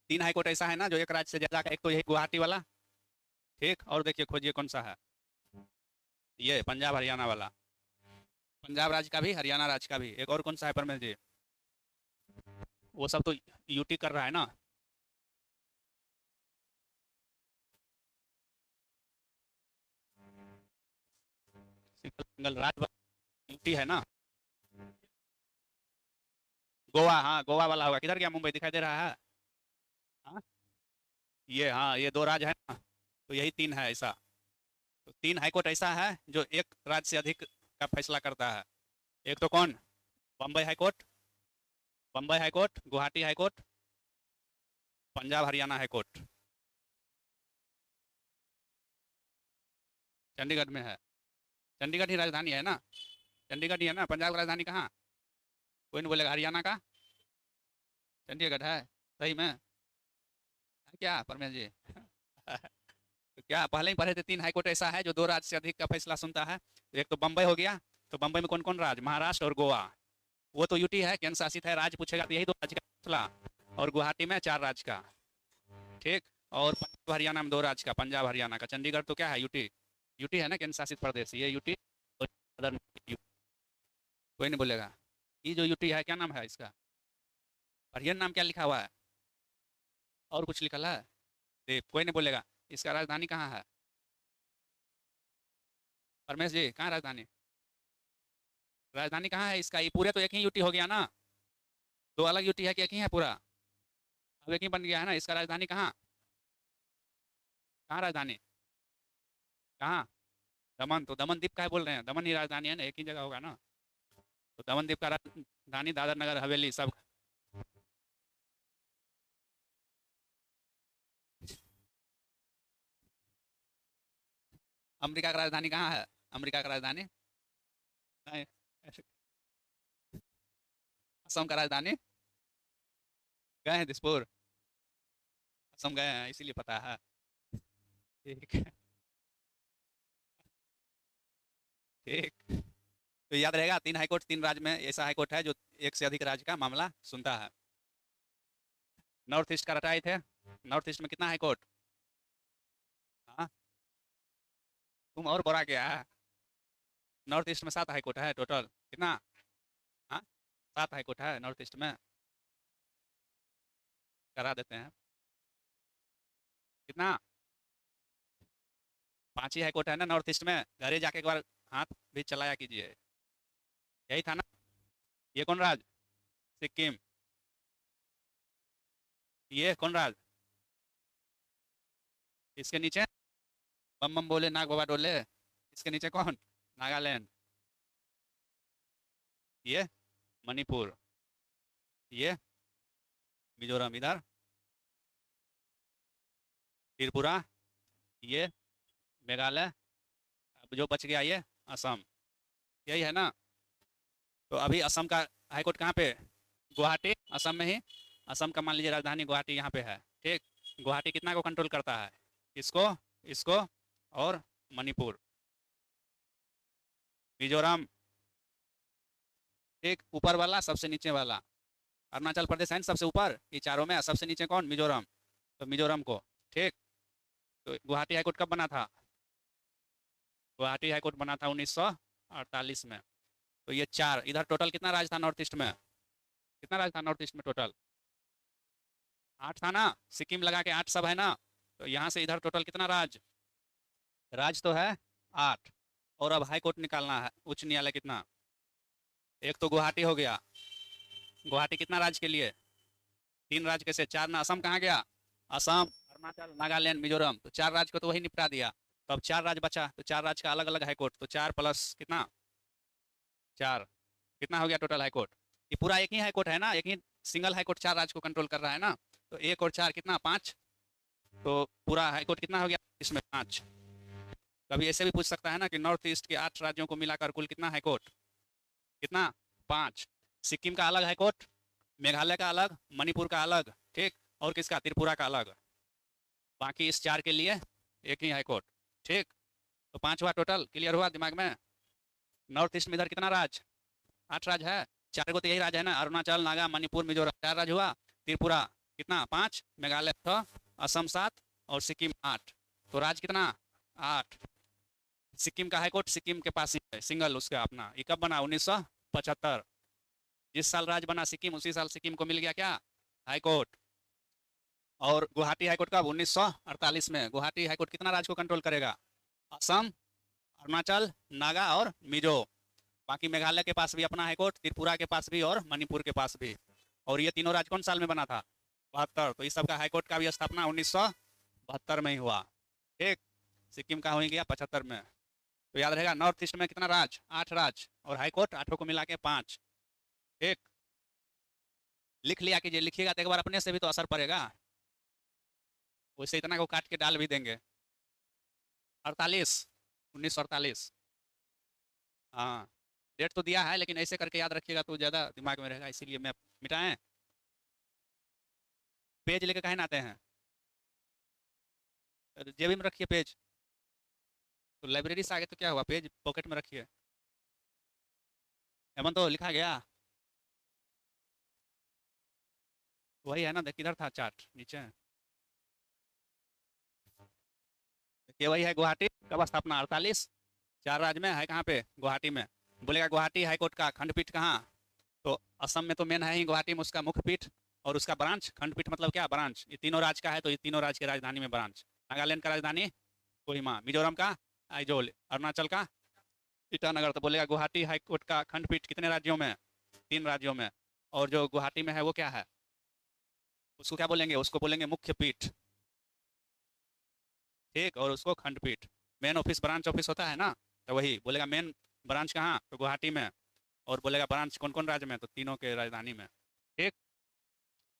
तीन हाईकोर्ट ऐसा है ना जो एक राज्य से ज्यादा का, एक तो यही गुवाहाटी वाला, ठीक, और देखिए खोजिए कौन सा है, ये पंजाब हरियाणा वाला, पंजाब राज्य का भी हरियाणा राज्य का भी। एक और कौन सा है परमेश जी? वो सब तो यूटी कर रहा है ना। सिंगल राज्य यूटी है ना। गोवा, हाँ गोवा वाला होगा। किधर गया? मुंबई दिखाई दे रहा है। हाँ ये, हाँ ये दो राज्य है ना, तो यही तीन है ऐसा। तो तीन हाईकोर्ट ऐसा है जो एक राज्य से अधिक का फैसला करता है। एक तो कौन? Bombay high court, Bombay high court, Guwahati high court, Punjab Haryana high court. Chandigarh में है। चंडीगढ़ ही राजधानी है ना। चंडीगढ़ ही है ना, पंजाब की राजधानी कहाँ? कोई नहीं बोलेगा हरियाणा का। चंडीगढ़ है सही में, है क्या परमेश जी? तो क्या पहले ही पढ़े थे? तीन हाईकोर्ट ऐसा है जो दो राज्य से अधिक का फैसला सुनता है। तो एक तो बम्बई हो गया, तो बम्बई में कौन कौन राज्य? महाराष्ट्र और गोवा। वो तो यूटी है, केंद्र शासित है। राज्य पूछेगा तो यही दो राज्य का फैसला। और गुवाहाटी में चार राज्य का, ठीक। और पंजाब हरियाणा में दो राज्य का, पंजाब हरियाणा का। चंडीगढ़ तो क्या है? यूटी। यूटी है ना, केंद्र शासित प्रदेश, ये यूटी। और अदर कोई नहीं बोलेगा। ये जो यूटी है क्या नाम है इसका? पढ़िए नाम क्या लिखा हुआ है? और कुछ लिखा है? देख कोई नहीं बोलेगा। इसका राजधानी कहाँ है? परमेश जी कहाँ राजधानी? राजधानी कहाँ है इसका? ये पूरे तो एक ही यूटी हो गया ना। दो अलग यूटी है कि एक ही है पूरा? अब एक ही बन गया है ना। इसका राजधानी कहाँ? कहाँ राजधानी? कहाँ? दमन। तो दमन द्वीप का है बोल रहे हैं? दमन ही राजधानी है ना, एक ही जगह होगा ना। तो दमन द्वीप का राजधानी दादर नगर हवेली सब। अमेरिका का राजधानी कहाँ है? अमेरिका का राजधानी नहीं। असम का राजधानी? गए हैं दिसपुर? असम गए हैं इसीलिए पता है। ठीक है, ठीक। तो याद रहेगा, तीन हाईकोर्ट तीन राज्य में ऐसा हाईकोर्ट है जो एक से अधिक राज्य का मामला सुनता है। नॉर्थ ईस्ट का रटाए थे। नॉर्थ ईस्ट में कितना हाईकोर्ट? हाँ, तुम और बड़ा क्या है? नॉर्थ ईस्ट में सात हाईकोर्ट है टोटल। कितना? हाँ, सात हाईकोर्ट है नॉर्थ ईस्ट में। करा देते हैं। कितना? पांच ही हाईकोर्ट है ना नॉर्थ ईस्ट में। घरे जाके एक बार हाथ भी चलाया कीजिए। यही था ना। ये कौन राज? सिक्किम। ये कौन राज? इसके नीचे बम बम बोले नाग बाबा डोले। इसके नीचे कौन? नागालैंड। ये मणिपुर। ये मिजोरम इधर। त्रिपुरा। ये मेघालय। अब जो बच गया ये असम। यही है ना। तो अभी असम का हाईकोर्ट कहाँ पे? गुवाहाटी, असम में ही। असम का मान लीजिए राजधानी गुवाहाटी यहाँ पे है, ठीक। गुवाहाटी कितना को कंट्रोल करता है? इसको, इसको, और मणिपुर। मिजोरम, ठीक ऊपर वाला सबसे नीचे वाला। अरुणाचल प्रदेश है ना सबसे ऊपर, ये चारों में सबसे नीचे कौन? मिजोरम। तो मिजोरम को, ठीक। तो गुवाहाटी हाईकोर्ट कब बना था? गुवाहाटी हाईकोर्ट बना था 1948 में। तो ये चार इधर टोटल कितना राज था नॉर्थ ईस्ट में? कितना राज था नॉर्थ ईस्ट में टोटल? आठ था ना। सिक्किम लगा के आठ सब है ना। तो यहाँ से इधर टोटल कितना राज? राज तो है आठ। और अब हाई कोर्ट निकालना है, उच्च न्यायालय कितना? एक तो गुवाहाटी हो गया। गुवाहाटी कितना राज्य के लिए? तीन राज्य कैसे? चार ना। असम कहाँ गया? असम, अरुणाचल, नागालैंड, मिजोरम। तो चार राज्य को तो वही निपटा दिया। तो अब चार राज्य बचा, तो चार राज्य का अलग अलग हाईकोर्ट। तो चार प्लस कितना? चार। कितना हो गया टोटल हाईकोर्ट? ये पूरा एक ही हाईकोर्ट है ना, एक ही सिंगल हाईकोर्ट चार राज्य को कंट्रोल कर रहा है ना। तो एक और चार कितना? पांच। तो पूरा हाईकोर्ट कितना हो गया इसमें? पांच। कभी ऐसे भी पूछ सकता है ना कि नॉर्थ ईस्ट के आठ राज्यों को मिलाकर कुल कितना हाईकोर्ट? कितना? पांच। सिक्किम का अलग हाईकोर्ट, मेघालय का अलग, मणिपुर का अलग, ठीक। और किसका? त्रिपुरा का अलग। बाकी इस चार के लिए एक ही हाईकोर्ट, ठीक। तो पांच हुआ टोटल। क्लियर हुआ दिमाग में? नॉर्थ ईस्ट में इधर कितना राज्य? आठ राज्य है। चार को तो यही राज्य है ना, अरुणाचल, नागा, मणिपुर, मिजोरम। चार राज्य हुआ। त्रिपुरा, कितना 5, मेघालय 6, असम 7 और सिक्किम 8। तो राज्य कितना 8। सिक्किम का हाईकोर्ट सिक्किम के पास ही है, सिंगल उसका अपना। ये कब बना 1975। जिस साल राज्य बना सिक्किम उसी साल सिक्किम को मिल गया क्या हाईकोर्ट। और गुवाहाटी हाईकोर्ट कब 1948 में। गुवाहाटी हाईकोर्ट कितना राज्य को कंट्रोल करेगा, असम, अरुणाचल, नागा और मिजो। बाकी मेघालय के पास भी अपना हाईकोर्ट, त्रिपुरा के पास भी और मणिपुर के पास भी। और ये तीनों राज्य कौन साल में बना था 72। तो इस सब का हाईकोर्ट का भी स्थापना 1972 में ही हुआ। ठीक, सिक्किम का हो गया 75 में। तो याद रहेगा नॉर्थ ईस्ट में कितना राज्य 8 राज्य और हाईकोर्ट 8 को मिला के 5। ठीक, लिख लिया कीजिए, लिखिएगा तो एक बार अपने से भी तो असर पड़ेगा। वैसे इतना को काट के डाल भी देंगे। 48, 1948। हाँ, डेट तो दिया है लेकिन ऐसे करके याद रखिएगा तो ज़्यादा दिमाग में रहेगा, इसीलिए मैं मिटाएं। पेज लेके कहीं ना आते हैं, जेब में रखिए पेज। तो लाइब्रेरी से आगे तो क्या हुआ, पेज पॉकेट में रखिए। एमन तो लिखा गया वही है ना, देख किधर था चार्ट नीचे। देखिए वही है गुवाहाटी, कब स्थापना 48। 4 राज्य में है, कहाँ पे गुवाहाटी में। बोलेगा गुवाहाटी हाईकोर्ट का खंडपीठ कहाँ, तो असम में तो मेन है ही गुवाहाटी में उसका मुख्य पीठ और उसका ब्रांच। खंडपीठ मतलब क्या ब्रांच, ये तीनों राज्य का है तो ये तीनों राज्य की राजधानी में ब्रांच। नागालैंड का राजधानी कोहिमा, मिजोरम का आइजोल, अरुणाचल का ईटानगर। तो बोलेगा गुवाहाटी हाईकोर्ट का खंडपीठ कितने राज्यों में 3 राज्यों में। और जो गुवाहाटी में है वो क्या है, उसको क्या बोलेंगे, उसको बोलेंगे मुख्य पीठ। ठीक, और उसको खंडपीठ। मेन ऑफिस ब्रांच ऑफिस होता है ना, तो वही बोलेगा मेन ब्रांच कहाँ, तो गुवाहाटी में। और बोलेगा ब्रांच कौन कौन राज्य में, तो तीनों के राजधानी में। ठीक।